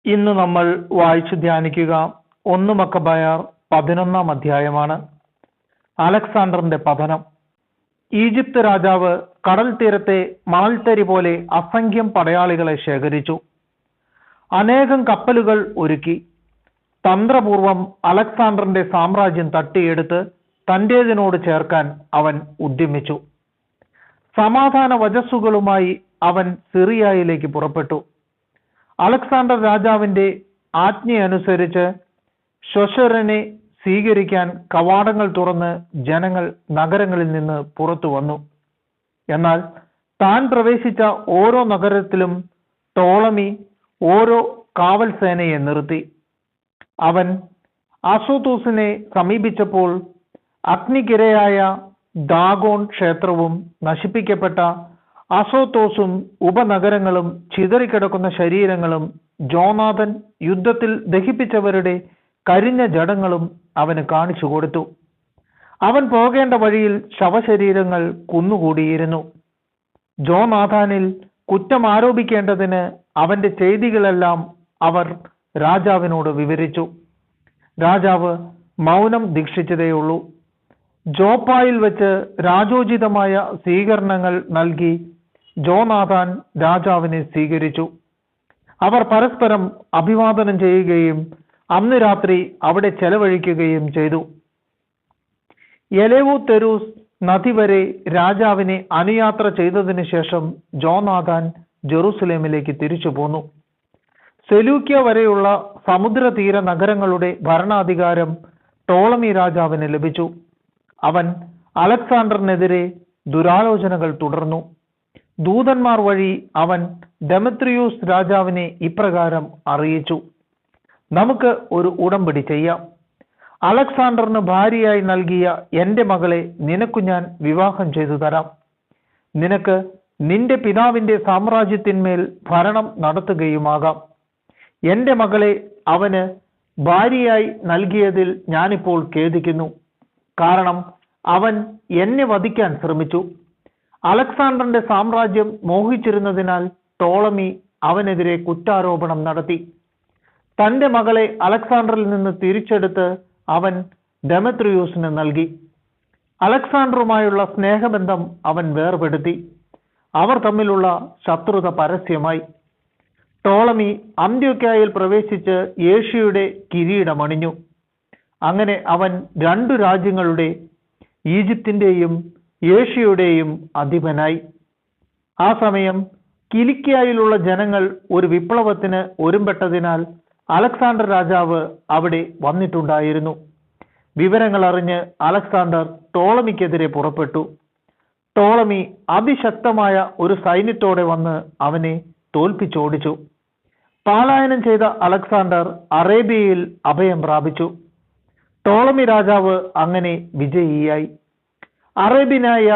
ഇന്ന് നമ്മൾ വായിച്ചു ധ്യാനിക്കുക 1 മക്കബായർ 11-ാം അധ്യായമാണ്. അലക്സാണ്ടറിന്റെ പതനം. ഈജിപ്ത് രാജാവ് കടൽ തീരത്തെ മണൽത്തരി പോലെ അസംഖ്യം പടയാളികളെ ശേഖരിച്ചു. അനേകം കപ്പലുകൾ ഒരുക്കി. തന്ത്രപൂർവം അലക്സാണ്ടറിന്റെ സാമ്രാജ്യം തട്ടിയെടുത്ത് തന്റേതിനോട് ചേർക്കാൻ അവൻ ഉദ്യമിച്ചു. സമാധാന വചസ്സുകളുമായി അവൻ സിറിയയിലേക്ക് പുറപ്പെട്ടു. അലക്സാണ്ടർ രാജാവിന്റെ ആജ്ഞയനുസരിച്ച് ശോശരനെ സ്വീകരിക്കാൻ കവാടങ്ങൾ തുറന്ന് ജനങ്ങൾ നഗരങ്ങളിൽ നിന്ന് പുറത്തു വന്നു. എന്നാൽ താൻ പ്രവേശിച്ച ഓരോ നഗരത്തിലും ടോളമി ഓരോ കാവൽ സേനയെ നിർത്തി. അവൻ അസോതോസിനെ സമീപിച്ചപ്പോൾ അഗ്നിക്കിരയായ ദാഗോൺ ക്ഷേത്രവും നശിപ്പിക്കപ്പെട്ട അസോത്തോസും ഉപനഗരങ്ങളും ചിതറിക്കിടക്കുന്ന ശരീരങ്ങളും ജോനാഥൻ യുദ്ധത്തിൽ ദഹിപ്പിച്ചവരുടെ കരിഞ്ഞ ജഡങ്ങളും അവന് കാണിച്ചു കൊടുത്തു. അവൻ പോകേണ്ട വഴിയിൽ ശവശരീരങ്ങൾ കുന്നുകൂടിയിരുന്നു. ജോനാഥാനിൽ കുറ്റം ആരോപിക്കേണ്ടതിന് അവന്റെ ചെയ്തികളെല്ലാം അവർ രാജാവിനോട് വിവരിച്ചു. രാജാവ് മൗനം ദീക്ഷിച്ചതേയുള്ളൂ. ജോപ്പായിൽ വെച്ച് രാജോചിതമായ സ്വീകരണങ്ങൾ നൽകി ജോനാഥാൻ രാജാവിനെ സ്വീകരിച്ചു. അവർ പരസ്പരം അഭിവാദനം ചെയ്യുകയും അന്ന് രാത്രി അവിടെ ചെലവഴിക്കുകയും ചെയ്തു. എലേവൂത്തെരൂസ് നദി വരെ രാജാവിനെ അനുയാത്ര ചെയ്തതിനു ശേഷം ജോനാഥാൻ ജെറുസലേമിലേക്ക് തിരിച്ചു പോന്നു. സെലൂക്യ വരെയുള്ള സമുദ്രതീര നഗരങ്ങളുടെ ഭരണാധികാരം ടോളമി രാജാവിന് ലഭിച്ചു. അവൻ അലക്സാണ്ടറിനെതിരെ ദുരാലോചനകൾ തുടർന്നു. ദൂതന്മാർ വഴി അവൻ ഡെമത്രിയൂസ് രാജാവിനെ ഇപ്രകാരം അറിയിച്ചു: നമുക്ക് ഒരു ഉടമ്പടി ചെയ്യാം. അലക്സാണ്ടറിന് ഭാര്യയായി നൽകിയ എന്റെ മകളെ നിനക്കു ഞാൻ വിവാഹം ചെയ്തു തരാം. നിനക്ക് നിന്റെ പിതാവിന്റെ സാമ്രാജ്യത്തിന്മേൽ ഭരണം നടത്തുകയുമാകാം. എന്റെ മകളെ അവന് ഭാര്യയായി നൽകിയതിൽ ഞാനിപ്പോൾ ഖേദിക്കുന്നു. കാരണം അവൻ എന്നെ വധിക്കാൻ ശ്രമിച്ചു. അലക്സാണ്ടറിന്റെ സാമ്രാജ്യം മോഹിച്ചിരുന്നതിനാൽ ടോളമി അവനെതിരെ കുറ്റാരോപണം നടത്തി. തന്റെ മകളെ അലക്സാണ്ടറിൽ നിന്ന് തിരിച്ചെടുത്ത് അവൻ ഡെമത്രിയൂസിന് നൽകി. അലക്സാണ്ടറുമായുള്ള സ്നേഹബന്ധം അവൻ വേർപെടുത്തി. അവർ തമ്മിലുള്ള ശത്രുത പരസ്യമായി. ടോളമി അന്ത്യോക്യയിൽ പ്രവേശിച്ച് ഏഷ്യയുടെ കിരീടമണിഞ്ഞു. അങ്ങനെ അവൻ 2 രാജ്യങ്ങളുടെ, ഈജിപ്തിന്റെയും ഏഷ്യയുടെയും അധിപനായി. ആ സമയം കിലിക്കിയയിലുള്ള ജനങ്ങൾ ഒരു വിപ്ലവത്തിന് ഒരുമ്പെട്ടതിനാൽ അലക്സാണ്ടർ രാജാവ് അവിടെ വന്നിട്ടുണ്ടായിരുന്നു. വിവരങ്ങൾ അറിഞ്ഞ് അലക്സാണ്ടർ ടോളമിക്കെതിരെ പുറപ്പെട്ടു. ടോളമി അതിശക്തമായ ഒരു സൈന്യത്തോടെ വന്ന് അവനെ തോൽപ്പിച്ചോടിച്ചു. പലായനം ചെയ്ത അലക്സാണ്ടർ അറേബ്യയിൽ അഭയം പ്രാപിച്ചു. ടോളമി രാജാവ് അങ്ങനെ വിജയിയായി. അറേബ്യനായ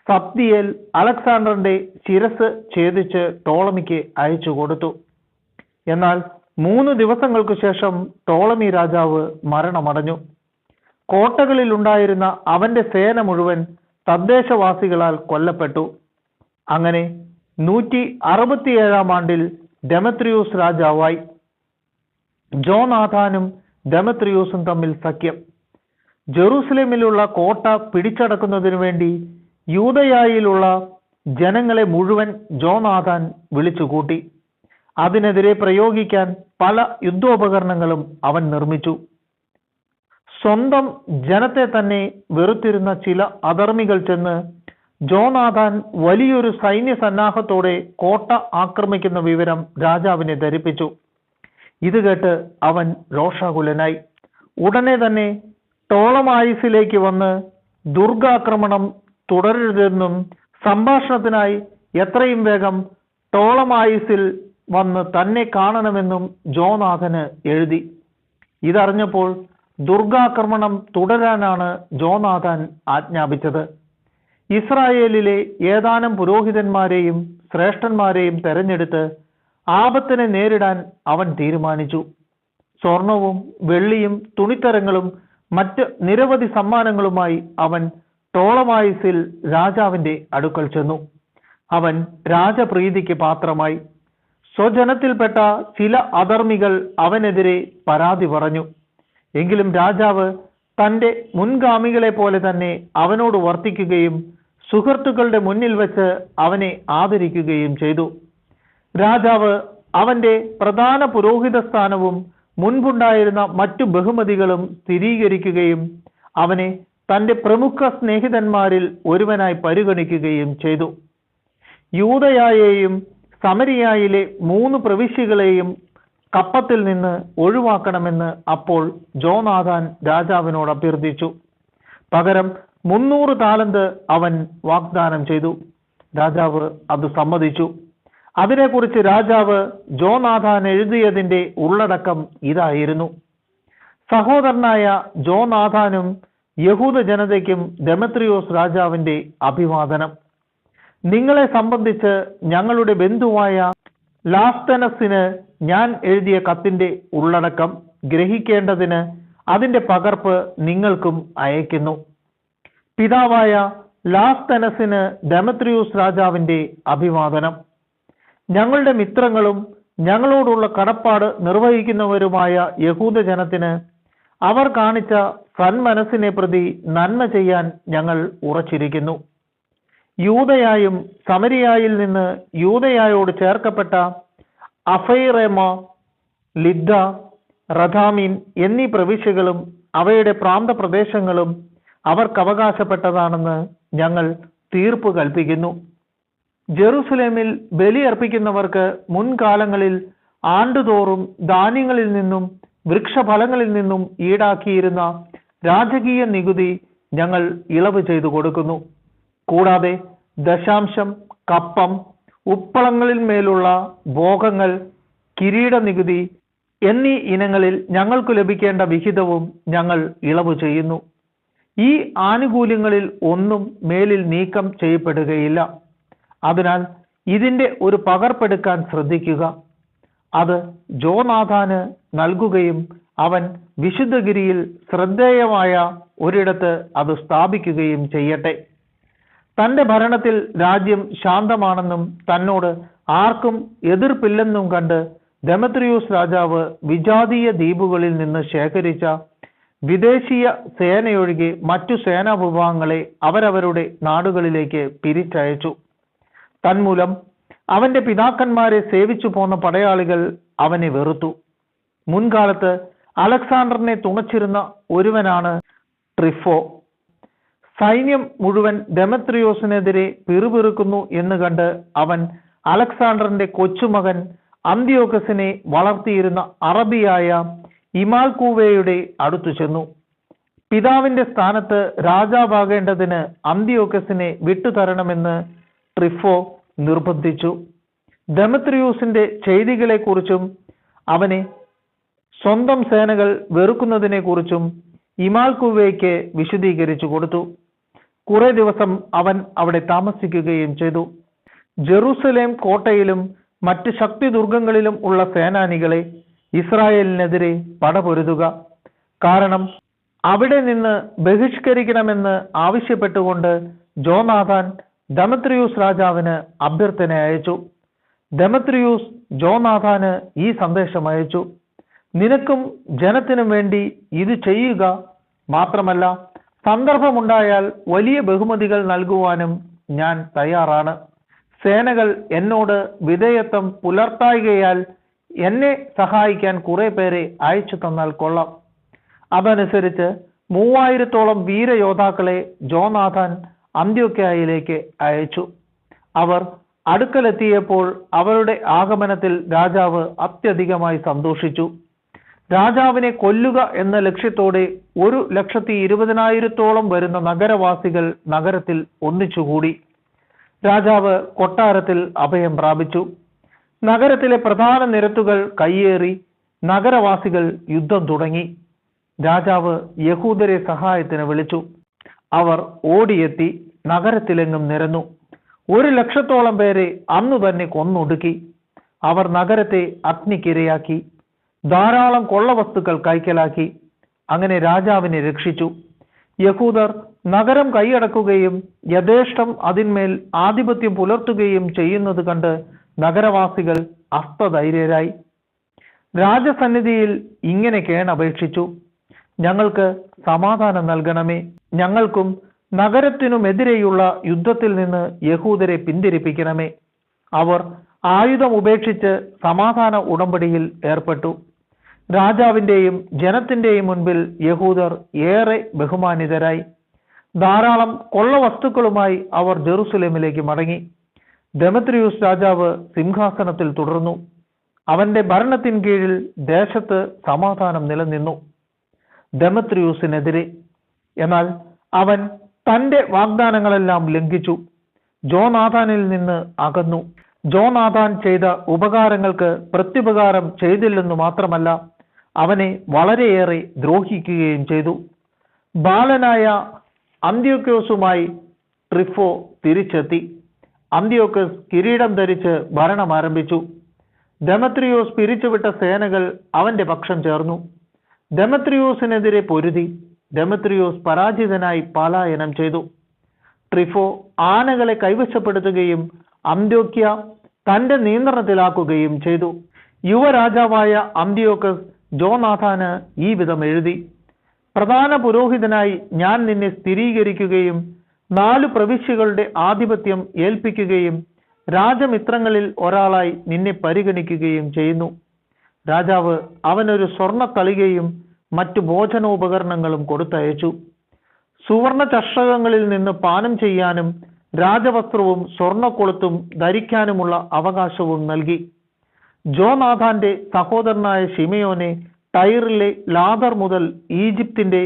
സബ്ദിയേൽ അലക്സാണ്ടറിന്റെ ശിരസ് ഛേദിച്ച് ടോളമിക്ക് അയച്ചു കൊടുത്തു. എന്നാൽ 3 ദിവസങ്ങൾക്ക് ശേഷം ടോളമി രാജാവ് മരണമടഞ്ഞു. കോട്ടകളിൽ ഉണ്ടായിരുന്ന അവന്റെ സേന മുഴുവൻ തദ്ദേശവാസികളാൽ കൊല്ലപ്പെട്ടു. അങ്ങനെ 167-ാം ആണ്ടിൽ ഡെമത്രിയൂസ് രാജാവായി. ജോനാഥാനും ഡെമത്രിയൂസും തമ്മിൽ സഖ്യം. ജെറൂസലേമിലുള്ള കോട്ട പിടിച്ചടക്കുന്നതിനു വേണ്ടി യൂദയായിലുള്ള ജനങ്ങളെ മുഴുവൻ ജോനാഥാൻ വിളിച്ചുകൂട്ടി. അതിനെതിരെ പ്രയോഗിക്കാൻ പല യുദ്ധോപകരണങ്ങളും അവൻ നിർമ്മിച്ചു. സ്വന്തം ജനത്തെ തന്നെ വെറുത്തിരുന്ന ചില അധർമ്മികൾ ചെന്ന് ജോനാഥാൻ വലിയൊരു സൈന്യ സന്നാഹത്തോടെ കോട്ട ആക്രമിക്കുന്ന വിവരം രാജാവിനെ ധരിപ്പിച്ചു. ഇത് കേട്ട് അവൻ രോഷാകുലനായി. ഉടനെ തന്നെ ടോളമായിസിലേക്ക് വന്ന് ദുർഗാക്രമണം തുടരരുതെന്നും സംഭാഷണത്തിനായി എത്രയും വേഗം ടോളമായിസിൽ വന്ന് തന്നെ കാണണമെന്നും ജോനാഥന് എഴുതി. ഇതറിഞ്ഞപ്പോൾ ദുർഗാക്രമണം തുടരാനാണ് ജോനാഥൻ ആജ്ഞാപിച്ചത്. ഇസ്രായേലിലെ ഏതാനും പുരോഹിതന്മാരെയും ശ്രേഷ്ഠന്മാരെയും തെരഞ്ഞെടുത്ത് ആപത്തിനെ നേരിടാൻ അവൻ തീരുമാനിച്ചു. സ്വർണവും വെള്ളിയും തുണിത്തരങ്ങളും മറ്റ് നിരവധി സമ്മാനങ്ങളുമായി അവൻ ടോളമായിസിൽ രാജാവിന്റെ അടുക്കൽ ചെന്നു. അവൻ രാജപ്രീതിക്ക് പാത്രമായി. സ്വജനത്തിൽപ്പെട്ട ചില അധർമ്മികൾ അവനെതിരെ പരാതി പറഞ്ഞു. എങ്കിലും രാജാവ് തൻ്റെ മുൻഗാമികളെ പോലെ തന്നെ അവനോട് വർത്തിക്കുകയും സുഹൃത്തുക്കളുടെ മുന്നിൽ വെച്ച് അവനെ ആദരിക്കുകയും ചെയ്തു. രാജാവ് അവന്റെ പ്രധാന പുരോഹിത സ്ഥാനവും മുൻപുണ്ടായിരുന്ന മറ്റു ബഹുമതികളും സ്ഥിരീകരിക്കുകയും അവനെ തൻ്റെ പ്രമുഖ സ്നേഹിതന്മാരിൽ ഒരുവനായി പരിഗണിക്കുകയും ചെയ്തു. യൂദയായെയും സമരിയായിലെ 3 പ്രവിശ്യകളെയും കപ്പത്തിൽ നിന്ന് ഒഴിവാക്കണമെന്ന് അപ്പോൾ ജോനാഥാൻ രാജാവിനോട് അഭ്യർത്ഥിച്ചു. പകരം 300 താലന്ത് അവൻ വാഗ്ദാനം ചെയ്തു. രാജാവ് അത് സമ്മതിച്ചു. അതിനെക്കുറിച്ച് രാജാവ് ജോനാഥാൻ എഴുതിയതിൻ്റെ ഉള്ളടക്കം ഇതായിരുന്നു: സഹോദരനായ ജോനാഥാനും യഹൂദ ജനതയ്ക്കും ദെമത്രിയോസ് രാജാവിൻ്റെ അഭിവാദനം. നിങ്ങളെ സംബന്ധിച്ച് ഞങ്ങളുടെ ബന്ധുവായ ലാസ്തനസിന് ഞാൻ എഴുതിയ കത്തിൻ്റെ ഉള്ളടക്കം ഗ്രഹിക്കേണ്ടതിന് അതിൻ്റെ പകർപ്പ് നിങ്ങൾക്കും അയക്കുന്നു. പിതാവായ ലാസ്തനസിന് ദെമത്രിയോസ് രാജാവിൻ്റെ അഭിവാദനം. ഞങ്ങളുടെ മിത്രങ്ങളും ഞങ്ങളോടുള്ള കടപ്പാട് നിർവഹിക്കുന്നവരുമായ യഹൂദ ജനത്തിന് അവർ കാണിച്ച സന്മനസ്സിനെ പ്രതി നന്മ ചെയ്യാൻ ഞങ്ങൾ ഉറച്ചിരിക്കുന്നു. യൂദയായും സമരിയായിൽ നിന്ന് യൂദയായോട് ചേർക്കപ്പെട്ട അഫൈറേമ, ലിദ്ദ, റഥാമീൻ എന്നീ പ്രവിശ്യകളും അവയുടെ പ്രാന്തപ്രദേശങ്ങളും അവർക്ക് അവകാശപ്പെട്ടതാണെന്ന് ഞങ്ങൾ തീർപ്പ് കൽപ്പിക്കുന്നു. ജെറുസലേമിൽ ബലിയർപ്പിക്കുന്നവർക്ക് മുൻകാലങ്ങളിൽ ആണ്ടുതോറും ധാന്യങ്ങളിൽ നിന്നും വൃക്ഷഫലങ്ങളിൽ നിന്നും ഈടാക്കിയിരുന്ന രാജകീയ നികുതി ഞങ്ങൾ ഇളവ് ചെയ്തു കൊടുക്കുന്നു. കൂടാതെ ദശാംശം, കപ്പം, ഉപ്പളങ്ങളിൽ മേലുള്ള ഭോഗങ്ങൾ, കിരീട നികുതി എന്നീ ഇനങ്ങളിൽ ഞങ്ങൾക്ക് ലഭിക്കേണ്ട വിഹിതവും ഞങ്ങൾ ഇളവ് ചെയ്യുന്നു. ഈ ആനുകൂല്യങ്ങളിൽ ഒന്നും മേലിൽ നീക്കം ചെയ്യപ്പെടുകയില്ല. അതിനാൽ ഇതിൻ്റെ ഒരു പകർപ്പെടുക്കാൻ ശ്രദ്ധിക്കുക. അത് ജോനാഥാന് നൽകുകയും അവൻ വിശുദ്ധഗിരിയിൽ ശ്രദ്ധേയമായ ഒരിടത്ത് അത് സ്ഥാപിക്കുകയും ചെയ്യട്ടെ. തൻ്റെ ഭരണത്തിൽ രാജ്യം ശാന്തമാണെന്നും തന്നോട് ആർക്കും എതിർപ്പില്ലെന്നും കണ്ട് ദെമത്രിയോസ് രാജാവ് വിജാതീയ ദ്വീപുകളിൽ നിന്ന് ശേഖരിച്ച വിദേശീയ സേനയൊഴികെ മറ്റു സേനാ വിഭാഗങ്ങളെ അവരവരുടെ നാടുകളിലേക്ക് പിരിച്ചയച്ചു. തന്മൂലം അവന്റെ പിതാക്കന്മാരെ സേവിച്ചു പോന്ന പടയാളികൾ അവനെ വെറുത്തു. മുൻകാലത്ത് അലക്സാണ്ടറിനെ തുണച്ചിരുന്ന ഒരുവനാണ് ട്രിഫോ. സൈന്യം മുഴുവൻ ദെമത്രിയോസിനെതിരെ പിറുപിറുക്കുന്നു എന്ന് കണ്ട് അവൻ അലക്സാണ്ടറിന്റെ കൊച്ചുമകൻ അന്തിയോക്കസിനെ വളർത്തിയിരുന്ന അറബിയായ ഇമാൽക്കൂവയുടെ അടുത്തു ചെന്നു. പിതാവിന്റെ സ്ഥാനത്ത് രാജാവാകേണ്ടതിന് അന്തിയോക്കസിനെ വിട്ടുതരണമെന്ന് ട്രിഫോ നിർബന്ധിച്ചു. ദെമത്രിയൂസിന്റെ ചെയ്തികളെക്കുറിച്ചും അവനെ സ്വന്തം സേനകൾ വെറുക്കുന്നതിനെക്കുറിച്ചും ഇമാൽക്കൂവയ്ക്ക് വിശദീകരിച്ചു കൊടുത്തു. കുറെ ദിവസം അവൻ അവിടെ താമസിക്കുകയും ചെയ്തു. ജെറുസലേം കോട്ടയിലും മറ്റ് ശക്തി ദുർഗങ്ങളിലും ഉള്ള സേനാനികളെ ഇസ്രായേലിനെതിരെ പടപൊരുതുക, കാരണം അവിടെ നിന്ന് ബഹിഷ്കരിക്കണമെന്ന് ആവശ്യപ്പെട്ടുകൊണ്ട് ജോനാഥാൻ ദെമത്രിയൂസ് രാജാവിന് അഭ്യർത്ഥന അയച്ചു. ദെമത്രിയൂസ് ജോനാഥാന് ഈ സന്ദേശം അയച്ചു: നിനക്കും ജനത്തിനും വേണ്ടി ഇത് ചെയ്യുക, മാത്രമല്ല സന്ദർഭമുണ്ടായാൽ വലിയ ബഹുമതികൾ നൽകുവാനും ഞാൻ തയ്യാറാണ്. സേനകൾ എന്നോട് വിധേയത്വം പുലർത്തായികയാൽ എന്നെ സഹായിക്കാൻ കുറെ പേരെ അയച്ചു തന്നാൽ കൊള്ളാം. അതനുസരിച്ച് 3000-ഓളം വീരയോദ്ധാക്കളെ ജോനാഥാൻ അന്ത്യോക്യയിലേക്ക് അയച്ചു. അവർ അടുക്കലെത്തിയപ്പോൾ അവരുടെ ആഗമനത്തിൽ രാജാവ് അത്യധികമായി സന്തോഷിച്ചു. രാജാവിനെ കൊല്ലുക എന്ന ലക്ഷ്യത്തോടെ 120,000-ഓളം വരുന്ന നഗരവാസികൾ നഗരത്തിൽ ഒന്നിച്ചുകൂടി. രാജാവ് കൊട്ടാരത്തിൽ അഭയം പ്രാപിച്ചു. നഗരത്തിലെ പ്രധാന നിരത്തുകൾ കയ്യേറി നഗരവാസികൾ യുദ്ധം തുടങ്ങി. രാജാവ് യഹൂദരെ സഹായത്തിന് വിളിച്ചു. അവർ ഓടിയെത്തി നഗരത്തിലെങ്ങും നിരന്നു. 100,000-ഓളം പേരെ അന്നു തന്നെ കൊന്നൊടുക്കി. അവർ നഗരത്തെ അഗ്നിക്കിരയാക്കി, ധാരാളം കൊള്ളവസ്തുക്കൾ കൈക്കലാക്കി. അങ്ങനെ രാജാവിനെ രക്ഷിച്ചു. യഹൂദർ നഗരം കൈയടക്കുകയും യഥേഷ്ടം അതിന്മേൽ ആധിപത്യം പുലർത്തുകയും ചെയ്യുന്നത് കണ്ട് നഗരവാസികൾ അസ്തധൈര്യരായി. രാജസന്നിധിയിൽ ഇങ്ങനെ കേണപേക്ഷിച്ചു: ഞങ്ങൾക്ക് സമാധാനം നൽകണമേ, ഞങ്ങൾക്കും നഗരത്തിനുമെതിരെയുള്ള യുദ്ധത്തിൽ നിന്ന് യഹൂദരെ പിന്തിരിപ്പിക്കണമേ. അവർ ആയുധം ഉപേക്ഷിച്ച് സമാധാന ഉടമ്പടിയിൽ ഏർപ്പെട്ടു. രാജാവിൻ്റെയും ജനത്തിൻ്റെയും മുൻപിൽ യഹൂദർ ഏറെ ബഹുമാനിതരായി. ധാരാളം കൊള്ളവസ്തുക്കളുമായി അവർ ജെറുസലേമിലേക്ക് മടങ്ങി. ദെമത്രിയൂസ് രാജാവ് സിംഹാസനത്തിൽ തുടർന്നു. അവന്റെ ഭരണത്തിൻ കീഴിൽ ദേശത്ത് സമാധാനം നിലനിന്നു. ദെമത്രിയൂസിനെതിരെ എന്നാൽ അവൻ തന്റെ വാഗ്ദാനങ്ങളെല്ലാം ലംഘിച്ചു. ജോനാഥാനിൽ നിന്ന് അകന്നു. ജോനാഥാൻ ചെയ്ത ഉപകാരങ്ങൾക്ക് പ്രത്യുപകാരം ചെയ്തില്ലെന്നു മാത്രമല്ല, അവനെ വളരെയേറെ ദ്രോഹിക്കുകയും ചെയ്തു. ബാലനായ അന്ത്യോക്യോസുമായി ട്രിഫോ തിരിച്ചെത്തി. അന്ത്യോക്കസ് കിരീടം ധരിച്ച് ഭരണം ആരംഭിച്ചു. ദെമത്രിയോസ് പിരിച്ചുവിട്ട സേനകൾ അവന്റെ പക്ഷം ചേർന്നു. ദെമത്രിയോസിനെതിരെ പൊരുതി. ദെമത്രിയോസ് പരാജിതനായി പലായനം ചെയ്തു. ട്രിഫോ ആനകളെ കൈവശപ്പെടുത്തുകയും അന്ത്യോക്യ തന്റെ നിയന്ത്രണത്തിലാക്കുകയും ചെയ്തു. യുവരാജാവായ അന്ത്യോക്കസ് ജോനാഥാന് ഈ വിധം എഴുതി: പ്രധാന പുരോഹിതനായി ഞാൻ നിന്നെ സ്ഥിരീകരിക്കുകയും 4 പ്രവിശ്യകളുടെ ആധിപത്യം ഏൽപ്പിക്കുകയും രാജമിത്രങ്ങളിൽ ഒരാളായി നിന്നെ പരിഗണിക്കുകയും ചെയ്യുന്നു. രാജാവ് അവനൊരു സ്വർണ്ണ തളികയും മറ്റു ഭോജനോപകരണങ്ങളും കൊടുത്തയച്ചു. സുവർണ ചഷകങ്ങളിൽ നിന്ന് പാനം ചെയ്യാനും രാജവസ്ത്രവും സ്വർണ്ണക്കൊളുത്തും ധരിക്കാനുമുള്ള അവകാശവും നൽകി. ജോനാഥാന്റെ സഹോദരനായ ശിമയോനെ ടൈറിലെ ലാദർ മുതൽ ഈജിപ്തിന്റെ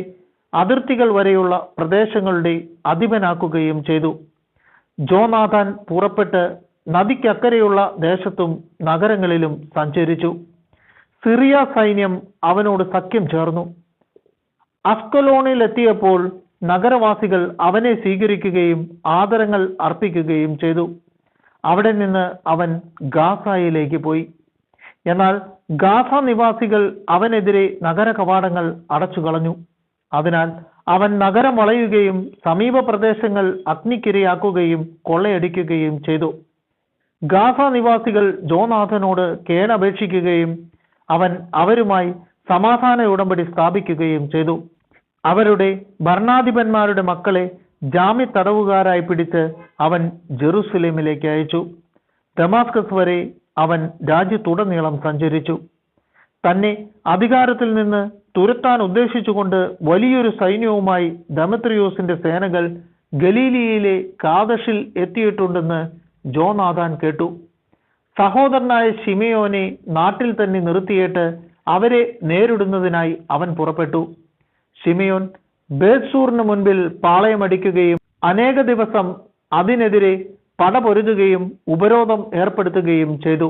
അതിർത്തികൾ വരെയുള്ള പ്രദേശങ്ങളുടെ അധിപനാക്കുകയും ചെയ്തു. ജോനാഥാൻ പുറപ്പെട്ട് നദിക്കക്കരെയുള്ള ദേശത്തും നഗരങ്ങളിലും സഞ്ചരിച്ചു. സിറിയ സൈന്യം അവനോട് സഖ്യം ചേർന്നു. അസ്കലോണിലെത്തിയപ്പോൾ നഗരവാസികൾ അവനെ സ്വീകരിക്കുകയും ആദരങ്ങൾ അർപ്പിക്കുകയും ചെയ്തു. അവിടെ നിന്ന് അവൻ ഗാസയിലേക്ക് പോയി. എന്നാൽ ഗാസ നിവാസികൾ അവനെതിരെ നഗര കവാടങ്ങൾ അടച്ചു കളഞ്ഞു. അതിനാൽ അവൻ നഗരം വളയുകയും സമീപ പ്രദേശങ്ങൾ അഗ്നിക്കിരയാക്കുകയും കൊള്ളയടിക്കുകയും ചെയ്തു. ഗാസ നിവാസികൾ ജോനാഥനോട് കേണപേക്ഷിക്കുകയും അവൻ അവരുമായി സമാധാന ഉടമ്പടി സ്ഥാപിക്കുകയും ചെയ്തു. അവരുടെ ഭരണാധിപന്മാരുടെ മക്കളെ ജാമ്യ തടവുകാരായി പിടിച്ച് അവൻ ജെറുസലേമിലേക്ക് അയച്ചു. ദമാസ്കസ് വരെ അവൻ രാജ്യത്തുടനീളം സഞ്ചരിച്ചു. തന്നെ അധികാരത്തിൽ നിന്ന് തുരത്താൻ ഉദ്ദേശിച്ചുകൊണ്ട് വലിയൊരു സൈന്യവുമായി ദെമത്രിയോസിന്റെ സേനകൾ ഗലീലിയയിലെ കാദഷിൽ എത്തിയിട്ടുണ്ടെന്ന് ജോനാഥാൻ കേട്ടു. സഹോദരനായ ശിമയോനെ നാട്ടിൽ തന്നെ നിർത്തിയിട്ട് അവരെ നേരിടുന്നതിനായി അവൻ പുറപ്പെട്ടു. ശിമയോൻ ബേത്സൂറിന് മുൻപിൽ പാളയമടിക്കുകയും അനേക ദിവസം അതിനെതിരെ പടപൊരുതുകയും ഉപരോധം ഏർപ്പെടുത്തുകയും ചെയ്തു.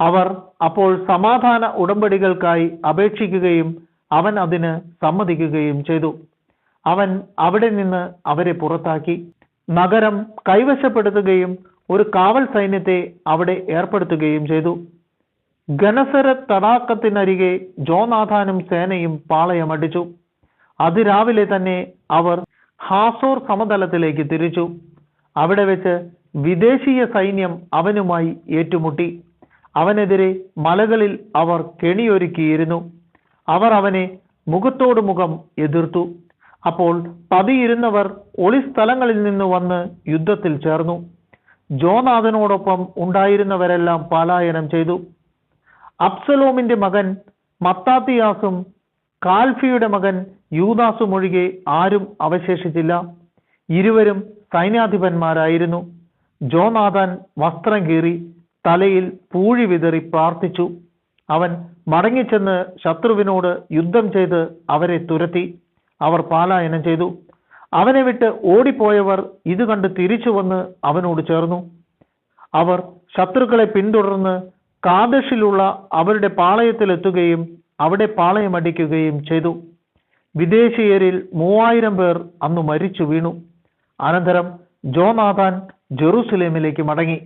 അവർ അപ്പോൾ സമാധാന ഉടമ്പടികൾക്കായി അപേക്ഷിക്കുകയും അവൻ അതിന് സമ്മതിക്കുകയും ചെയ്തു. അവൻ അവിടെ നിന്ന് അവരെ പുറത്താക്കി. നഗരം കൈവശപ്പെടുത്തുകയും ഒരു കാവൽ സൈന്യത്തെ അവിടെ ഏർപ്പെടുത്തുകയും ചെയ്തു. ഗനസരത്ത് തടാകത്തിനരികെ ജോനാഥാനും സേനയും പാളയമടിച്ചു. അതിരാവിലെ തന്നെ അവർ ഹാസോർ സമതലത്തിലേക്ക് തിരിച്ചു. അവിടെ വെച്ച് വിദേശീയ സൈന്യം അവനുമായി ഏറ്റുമുട്ടി. അവനെതിരെ മലകളിൽ അവർ കെണിയൊരുക്കിയിരുന്നു. അവർ അവനെ മുഖത്തോട് മുഖം എതിർത്തു. അപ്പോൾ പതിയിരുന്നവർ ഒളിസ്ഥലങ്ങളിൽ നിന്ന് വന്ന് യുദ്ധത്തിൽ ചേർന്നു. ജോനാഥനോടൊപ്പം ഉണ്ടായിരുന്നവരെല്ലാം പലായനം ചെയ്തു. അബ്സലോമിന്റെ മകൻ മത്താത്തിയാസും കാൽഫിയുടെ മകൻ യൂദാസും ഒഴികെ ആരും അവശേഷിച്ചില്ല. ഇരുവരും സൈന്യാധിപന്മാരായിരുന്നു. ജോനാഥാൻ വസ്ത്രം കീറി തലയിൽ പൂഴി വിതറി പ്രാർത്ഥിച്ചു. അവൻ മടങ്ങിച്ചെന്ന് ശത്രുവിനോട് യുദ്ധം ചെയ്ത് അവരെ തുരത്തി. അവർ പലായനം ചെയ്തു. അവനെ വിട്ട് ഓടിപ്പോയവർ ഇത് കണ്ട് തിരിച്ചു വന്ന് അവനോട് ചേർന്നു. അവർ ശത്രുക്കളെ പിന്തുടർന്ന് കാദഷിലുള്ള അവരുടെ പാളയത്തിലെത്തുകയും അവിടെ പാളയമടിക്കുകയും ചെയ്തു. വിദേശീയരിൽ 3000 പേർ അന്ന് മരിച്ചു വീണു. അനന്തരം ജോനാഥാൻ ജെറുസലേമിലേക്ക് മടങ്ങി.